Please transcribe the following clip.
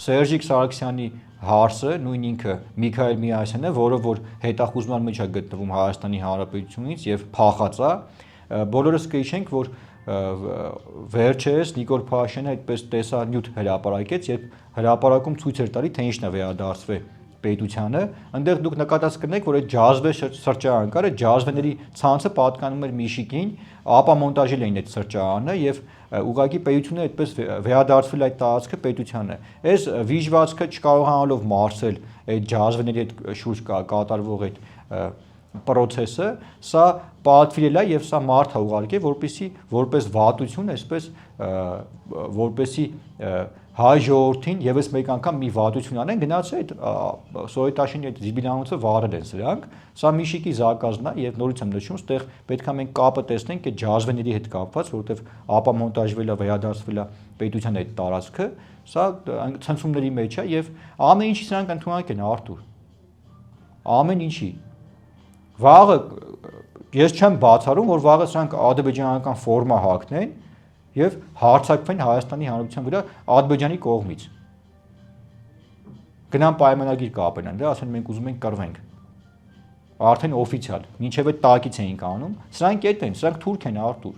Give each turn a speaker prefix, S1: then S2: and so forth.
S1: Սերժիկ Սարգսյանի հարսը նույն ինքը Միքայել Միասյանն է, որը որ հետախուզման մեջ է գտնվում Հայաստանի Հանրապետությունից եւ փախած է, բոլորս կհիշենք, որ վերջերս Նիկոլ Փաշինյանը այդպես տեսանյութ հրապարակեց, երբ հրապարակում ցույց էր տալի, թե ինչն է վերադարձվել պետությանը, այնտեղ դուք նկատած կնեք, որ այդ ջազվե սրճարան կար, այդ ջազվեների ցանցը պատկանում էր Միշիկին, ապա մոնտաժել էին այդ սրճարանը եւ ուղղակի պետությունը այդպես վերադարձվել այդ տարածքը պետությանը։ Այս վիժվածքը չկարողանալով մարսել այդ ջազվեների հետ շուրջ կատարվող այդ process-ը, սա պատվիրել է եւ սա մարդ է ուղարկել, որպեսի որպես վատություն, այսպես որպեսի հայ ժողովրդին եւս մեկ անգամ մի վատություն անեն, գնացել այդ Սովետաշինի այդ զիբիլյանոցը վառել են սրանք, սա Միշիկի զակազն է եւ նորից եմ նշում, այդտեղ պետք է մենք կապը տեսնենք այդ ջազվեների հետ կապված, որովհետեւ ապա մոնտաժվել է, վերադարձվել է պետության այդ տարածքը, սա ցնցումների մեջ է եւ ամեն ինչի սրանք ընդունակ են Արթուր։ Ամեն ինչի վաղը ես չեմ բացառում, որ վաղը սրանք ադրբեջանական ֆորմա հագնեն եւ հարձակվեն Հայաստանի Հանրապետության վրա Ադրբեջանի կողմից։ Գնան պայմանագիր կապեն, դե ասեն մենք ուզում ենք կռվենք։ Արդեն օֆիցիալ, մինչև այդ տակից էինք անում, սրանք էդ են, սրանք թուրք են Արթուր։